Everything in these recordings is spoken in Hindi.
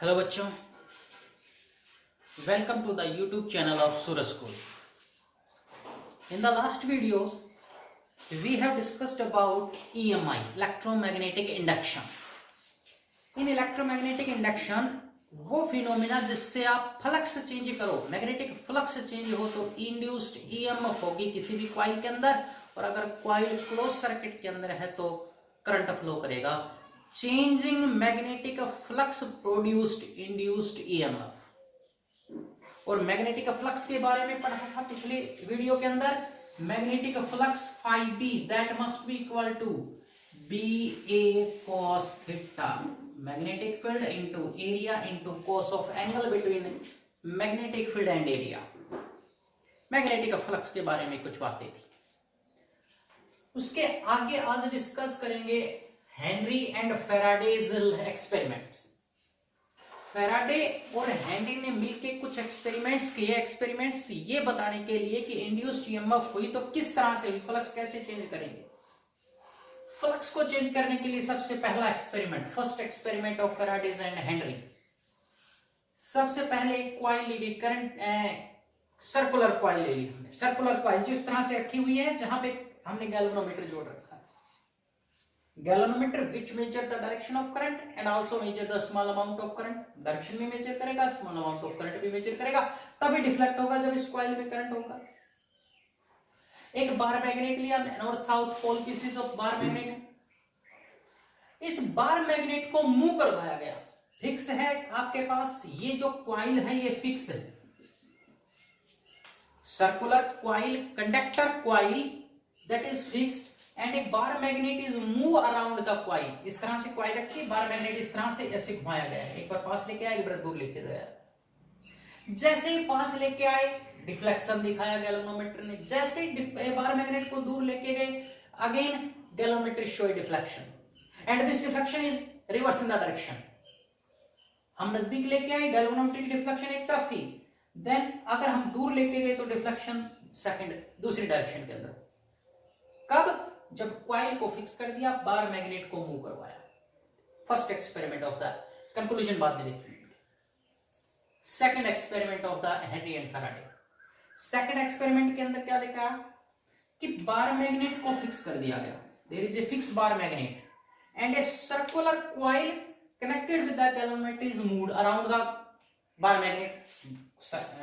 हेलो बच्चों, welcome to the YouTube channel of Surya School. In the last videos, we have discussed about EMI, electromagnetic induction. In electromagnetic induction, वो फिनोमिना जिससे आप फ्लक्स चेंज करो, मैग्नेटिक फ्लक्स चेंज हो तो इंड्यूस्ड ईएमएफ होगी किसी भी कॉइल के अंदर, और अगर कॉइल क्लोज सर्किट के अंदर है तो करंट फ्लो करेगा. Changing magnetic flux produced induced EMF. और मैग्नेटिक फ्लक्स के बारे में पढ़ा था पिछले वीडियो के अंदर. Magnetic flux phi B that must be equal to B A cos theta. Magnetic field into area into cos of angle between magnetic field and area. Magnetic flux के बारे में कुछ बातें थी. उसके आगे आज डिस्कस करेंगे Henry and Faraday's experiments. Faraday और हेनरी ने मिलकर कुछ एक्सपेरिमेंट्स किए. एक्सपेरिमेंट्स ये बताने के लिए कि इंड्यूस्ड ईएमएफ हुई तो किस तरह से फ्लक्स कैसे चेंज करेंगे. फ्लक्स को चेंज करने के लिए सबसे पहला experiment, first experiment of Faraday's and Henry. सबसे पहले एक कॉइल ली गई, करंट सर्कुलर कॉइल ले ली हमने. सर्कुलर कॉइल जिस तरह से रखी हुई है, जहां पे हमने गैल्वेनोमीटर जोड़ रखा है. Galvanometer which measure the direction of current and also measure the small amount of current. Direction भी मेजर करेगा, स्मॉल अमाउंट ऑफ करंट भी मेजर करेगा. तभी डिफ्लेक्ट होगा जब इस कॉइल में करंट होगा. एक बार मैग्नेट लिया, north south pole pieces of bar magnet है. इस बार मैग्नेट को मूव करवाया गया. फिक्स है आपके पास, ये जो कॉइल है ये फिक्स है. Circular coil, conductor coil that is fixed and A bar magnet is move around the coil. इस तरह से कॉइल रखी, बार मैग्नेट इस तरह से ऐसे घुमाया गया. एक बार पास लेके आया, एक बार दूर लेके गया. जैसे ही पास लेके आए, डिफ्लेक्शन दिखाया गैल्वेनोमीटर ने. जैसे ही बार मैग्नेट को दूर लेके गए, again galvanometer show deflection and this deflection is reverse in the direction. हम नजदीक लेके आए, गैल्वेनोमीटर डिफ्लेक्शन एक तरफ थी. देन अगर हम दूर लेके गए तो डिफ्लेक्शन सेकंड दूसरी डायरेक्शन के अंदर. कब? जब कॉइल को फिक्स कर दिया, बार मैग्नेट को मूव करवाया. First experiment of the, conclusion बाद में देखेंगे. Second experiment of the Henry and Faraday. Second experiment के अंदर क्या देखा कि बार मैग्नेट को फिक्स कर दिया गया. There is a fix bar magnet and a circular coil connected with the galvanometer is moved around the bar magnet.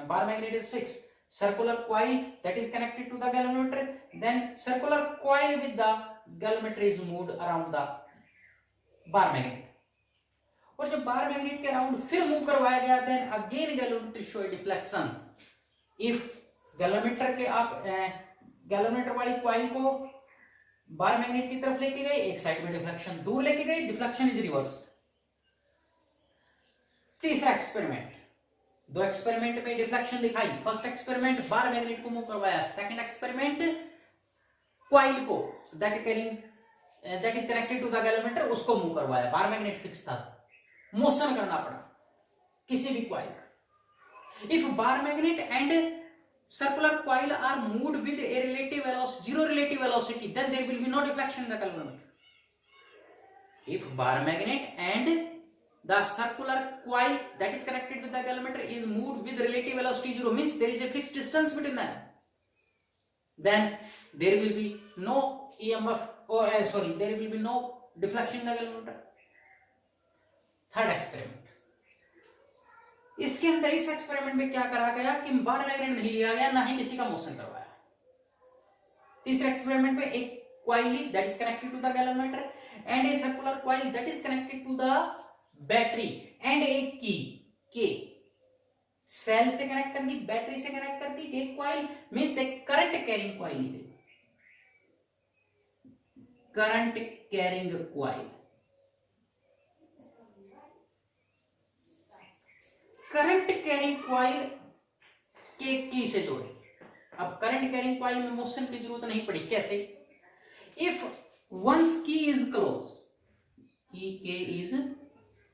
Bar magnet is fixed. Circular coil that is connected to the galvanometer, then circular coil with the galvanometer is moved around the bar magnet. और जब बार मैग्नेट के अराउंड फिर मूव करवाया गया, then again galvanometer show deflection. If galvanometer के आप गैल्वेनोमीटर वाली कॉइल को बार मैग्नेट की तरफ लेके गए, एक साइड में डिफ्लेक्शन, दूर लेके गए, डिफ्लेक्शन इज रिवर्स. तीसरा एक्सपेरिमेंट, दो एक्सपेरिमेंट में डिफ्लेक्शन दिखाई. फर्स्ट एक्सपेरिमेंट बार मैग्नेट को मूव करवाया. सेकंड एक्सपेरिमेंट कॉइल को that is connected to the galvanometer, उसको मूव करवाया. बार मैग्नेट फिक्स था, मोशन करना पड़ा किसी भी coil. If bar magnet and circular coil are moved with a relative velocity, zero relative velocity, then there will be no deflection in the galvanometer. If bar magnet and the circular coil that is connected with the galvanometer is moved with relative velocity 0, means there is a fixed distance between them, then there will be no EMF, there will be no deflection in the galvanometer. Third experiment. इसके अंदर इस एक्सपेरिमेंट में क्या करा गया कि बार मैग्नेट नहीं लिया गया, ना ही किसी का मोशन करवाया. तीसरे एक्सपेरिमेंट में एक कॉइल ली that is connected to the galvanometer and a circular coil that is connected to the battery and एक की सेल से कनेक्ट कर दी, बैटरी से कनेक्ट कर दी. एक कॉइल मींस एक करंट कैरिंग कॉइल ली गई. Current carrying coil, current carrying coil के की से जोड़े. अब करंट कैरिंग कॉइल में मोशन की जरूरत नहीं पड़ी. कैसे? इफ वंस की इज क्लोज, की के इज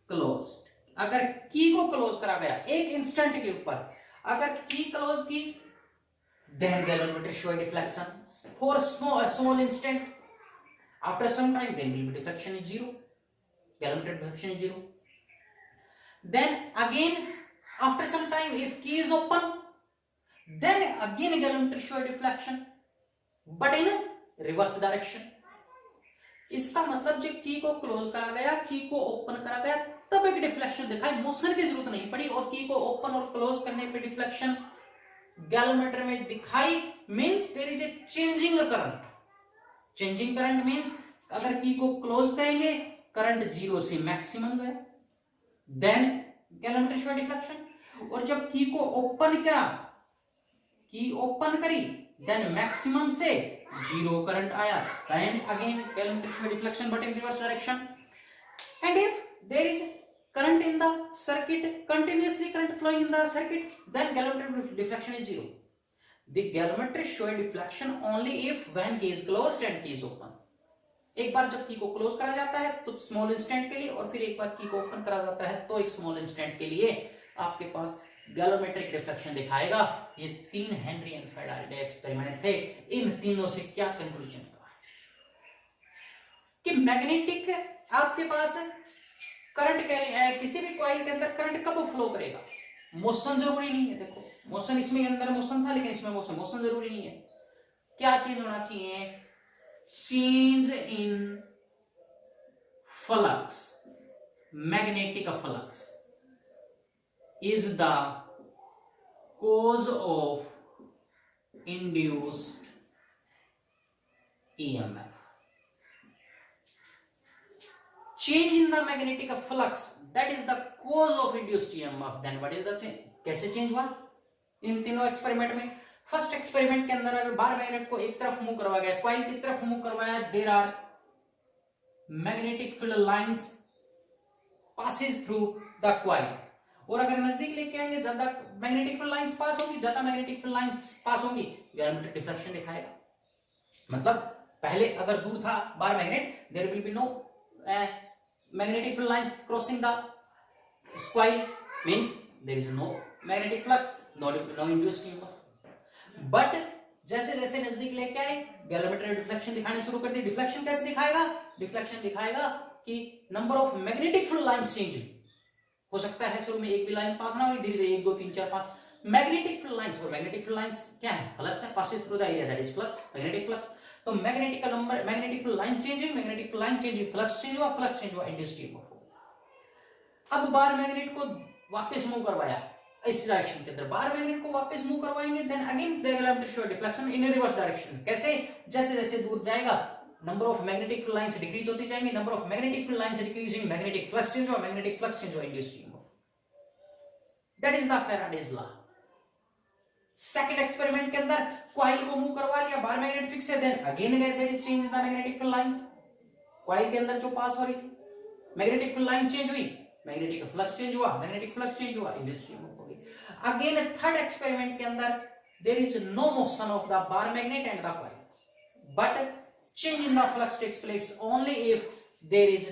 क्लोज्ड, अगर की को क्लोज करा गया एक इंस्टेंट के ऊपर, अगर की क्लोज की, then galvanometer show deflection for a small instant. After some time, then will be deflection is zero. Galvanometer deflection is zero. then again after some time if key is open, then again galvanometer show deflection but in reverse direction. इसका मतलब जब की को क्लोज करा गया, की को ओपन करा गया, तब एक डिफ्लेक्शन दिखाई, मोशन की जरूरत नहीं पड़ी, और की को ओपन और क्लोज करने पे डिफ्लेक्शन गैलोमीटर में दिखाई, means there is a changing current. Changing current means अगर की को क्लोज करेंगे करंट 0 से मैक्सिमम गया, देन गैलोमीटर शो डिफ्लेक्शन. और जब की को ओपन किया, की ओपन करी, देन मैक्सिमम से 0 करंट आया, then again galvanometer show deflection but in reverse direction. And if there is current in the circuit, continuously current flowing in the circuit, then galvanometer deflection is 0. The galvanometer show deflection only if when key is closed and key is open. एक बार जब की को क्लोज करा जाता है तो स्मॉल इंस्टेंट के लिए, और फिर एक बार की को ओपन करा जाता है तो एक स्मॉल इंस्टेंट के लिए आपके पास गैलोमेट्रिक डिफ्लेक्शन दिखाएगा. ये 3 हेनरी एंड फैराडे एक्सपेरिमेंट थे. इन तीनों से क्या कंक्लूजन हुआ कि मैग्नेटिक आपके पास करंट किसी भी कॉइल के अंदर करंट कब फ्लो करेगा, मोशन जरूरी नहीं है. देखो मोशन इसमें अंदर मोशन था, लेकिन इसमें मोशन जरूरी नहीं है. क्या चेंज होना चाहिए? Change in flux, magnetic flux is the cause of induced EMF. Change in the magnetic flux, that is the cause of induced EMF. Then what is the change? कैसे चेंज हुआ इन तीनों एक्सपेरिमेंट में? फर्स्ट एक्सपेरिमेंट के अंदर अगर बार मैग्नेट को एक तरफ मूव करवाया गया, कॉइल की तरफ मूव करवाया, there are magnetic field lines passes through the coil. और अगर नजदीक लेके आएंगे, ज्यादा मैग्नेटिक फील्ड लाइंस पास होगी, ज्यादा मैग्नेटिक फील्ड लाइंस पास होंगी, गैलोमेट्रिक डिफ्लेक्शन दिखाएगा. मतलब पहले अगर दूर था bar magnet, there will be no magnetic field lines crossing the coil, means there is no magnetic flux, no induced EMF. But जैसे जैसे नजदीक लेके आए, गैलोमेट्रिक डिफ्लेक्शन दिखाने शुरू कर दी. डिफ्लेक्शन कैसे दिखाएगा? डिफ्लेक्शन दिखाएगा कि number of magnetic field lines change हो सकता है. शुरू में एक भी लाइन पास ना हो, धीरे धीरे 1 2 3 4 5 मैग्नेटिक फील्ड लाइंस. और मैग्नेटिक फील्ड लाइंस क्या है? फ्लक्स है, passes through the area, that is flux, magnetic flux. तो मैग्नेटिक का number, magnetic field line change हुई, मैग्नेटिक फील्ड लाइन चेंज हुई, फ्लक्स चेंज हुआ, फ्लक्स चेंज हुआ, इंड्यूस्ड ईएमएफ हो. अब बार मैग्नेट को वापस मूव करवाया इस डायरेक्शन के अंदर, बार मैग्नेट को वापस मूव करवाएंगे, then again they will show deflection in reverse direction. कैसे? जैसे जैसे दूर जाएगा, number of magnetic field lines decrease होती जाएंगी, number of magnetic field lines decreasing, magnetic flux change हुआ, मैग्नेटिक फ्लक्स चेंज हुआ, induced EMF. That is the Faraday's law. Second experiment के अंदर कॉइल को मूव करवा लिया, बार मैग्नेट फिक्स है, then again there is change in the magnetic field lines. Coil के अंदर जो पास हो रही थी, मैग्नेटिक फील्ड लाइन चेंज हुई, मैग्नेटिक फ्लक्स चेंज हुआ, मैग्नेटिक फ्लक्स चेंज हुआ, इंड्यूस्ड ईएमएफ हो गई. अगेन थर्ड एक्सपेरिमेंट के अंदर there is no motion of the bar magnet and the coil, but change in the flux takes place only if there is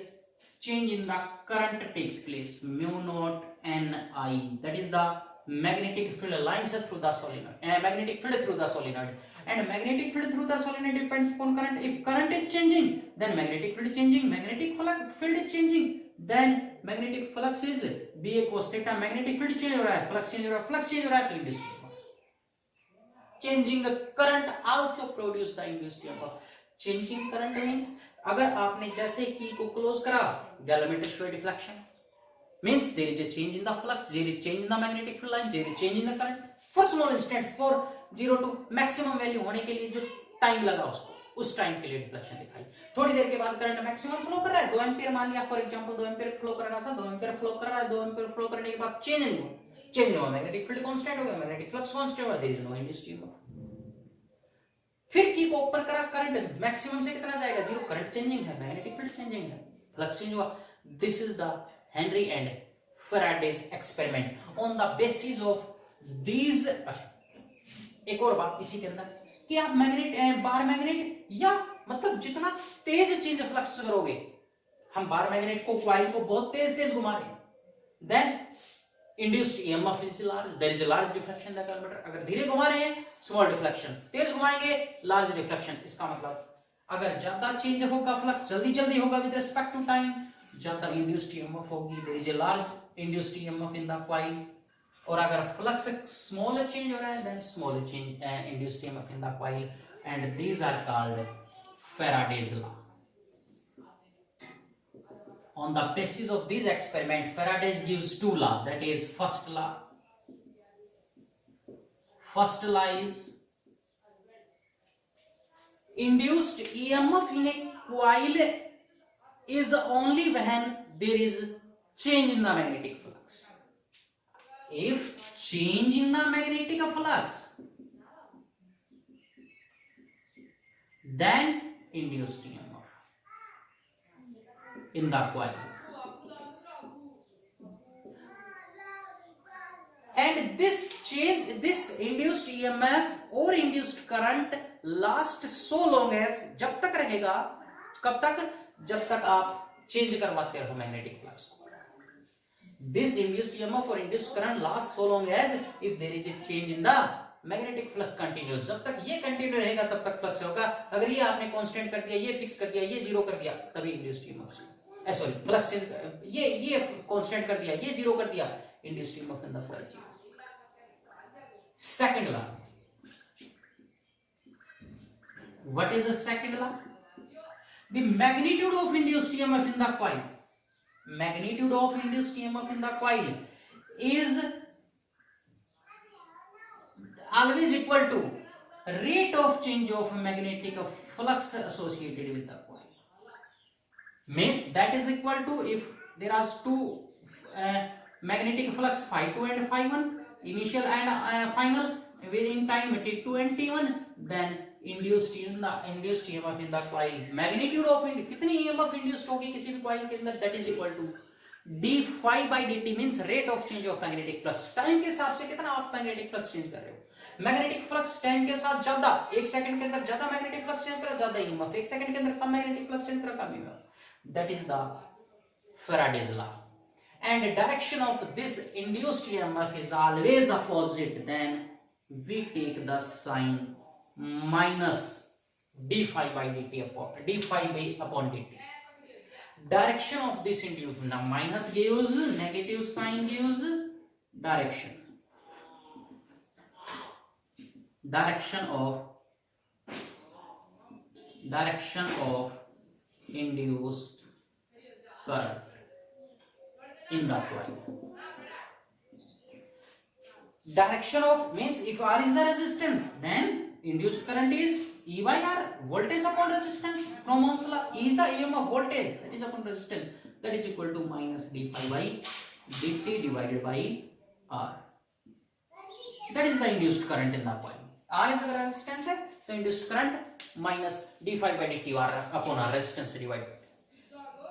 change in the current takes place, mu naught Ni, that is the magnetic field lines through the solenoid, magnetic field through the solenoid, and magnetic field through the solenoid depends upon current. If current is changing, then magnetic field changing, magnetic field is changing, then magnetic flux is ba cos theta, magnetic field change हो रहा है, flux change हो रहा है, flux change हो रहा है, तो induced changing the current also produce the induced EMF. Changing current means अगर आपने जैसे की को क्लोज करा, galvanometric show deflection, means there is a change in the flux, there is change in the magnetic field line, there is change in the current for small instant, for 0 to maximum value होने के लिए जो टाइम लगा उसको, उस टाइम के लिए डिफ्लेक्शन दिखाई. थोड़ी देर के बाद करंट मैक्सिमम फ्लो कर रहा है, 2 एम्पीयर मान लिया फॉर एग्जांपल, 2 एम्पीयर फ्लो कर रहा था, 2 एम्पीयर फ्लो कर रहा है, 2 एम्पीयर फ्लो करने के बाद चेंज नहीं हुआ, मैग्नेटिक फील्ड कांस्टेंट हो गया, मैग्नेटिक फ्लक्स कांस्टेंट हो गया, there is no induced EMF. फिर की को ओपन करा, करंट मैक्सिमम से कितना जाएगा? 0. करंट चेंजिंग है, मैग्नेटिक फील्ड चेंजिंग है, फ्लक्स चेंज हुआ. This is the Henry and Faraday's experiment on the basis of these. एक और बात इसी के अंदर कि आप मैग्नेट, बार मैग्नेट या मतलब जितना तेज चेंज फ्लक्स करोगे, हम बार मैग्नेट को, कॉइल को बहुत तेज तेज घुमा रहे हैं, then induced EMF is large, there is a large deflection in the calorimeter. अगर धीरे घुमा रहे हैं, small deflection, तेज घुमाएंगे, large deflection. इसका मतलब अगर ज्यादा चेंज होगा फ्लक्स, जल्दी जल्दी होगा with respect to time, ज्यादा इंड्यूस्ड ईएमएफ होगी, there is a large induced EMF in the coil, और अगर फ्लक्स स्मॉल चेंज हो रहा है then small change induced EMF in the coil, and these are called Faraday's law. On the basis of this experiment, Faraday gives two laws. That is, first law. First law is induced EMF in a coil is only when there is change in the magnetic flux. If change in the magnetic flux, then induced EMF in the coil. And this induced EMF or induced current lasts so long as, जब तक रहेगा, कब तक? जब तक आप चेंज करवाते रहो मैग्नेटिक फ्लक्स को. This induced EMF or induced current lasts so long as if there is a change in the magnetic flux continuous. जब तक ये कंटिन्यू रहेगा तब तक फ्लक्स होगा. अगर ये आपने कांस्टेंट कर दिया, ये फिक्स कर दिया, ये जीरो कर दिया, तभी इंड्यूस्ड ईएमएफ सॉरी फ्लक्स ये कांस्टेंट कर दिया, ये जीरो कर दिया, induced EMF in the coil zero. Second law. What is the second law? The magnitude of induced EMF in the coil, magnitude of induced EMF in the coil is always equal to rate of change of magnetic flux associated with the coil. Means that is equal to, if there are two magnetic flux phi 2 and phi 1, initial and final within time t2 and t1, then induced EMF in the coil, magnitude of कितनी EMF induced होगी किसी भी coil के अंदर, that is equal to d phi by dt, means rate of change of magnetic flux. Time के हिसाब से कितना आप मैग्नेटिक फ्लक्स चेंज कर रहे हो. मैग्नेटिक फ्लक्स टाइम के साथ ज्यादा, एक सेकंड के अंदर ज्यादा मैग्नेटिक फ्लक्स चेंज करा, ज्यादा EMF, एक सेकंड के अंदर कम मैग्नेटिक फ्लक्स चेंज करा, कम EMF. that is the Faraday's law. And direction of this induced EMF is always opposite, then we take the sign minus d phi by dt upon dt. Direction of this induced, now minus gives negative sign, gives direction. Direction of induced current in the coil. Direction of means if R is the resistance, then induced current is E by R, voltage upon resistance. From Ohm's law, E is the EMF voltage, that is upon resistance, that is equal to minus d phi by dt divided by R. That is the induced current in the coil. R is the resistance, so induced current minus d phi by dt upon R, resistance divided.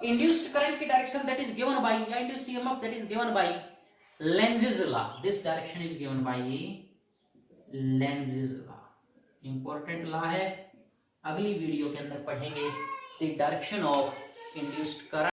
Induced current की direction that is given by, या induced EMF that is given by Lenz's law. This direction is given by Lenz's law. Important law है, अगली वीडियो के अंदर पढ़ेंगे. The direction of induced current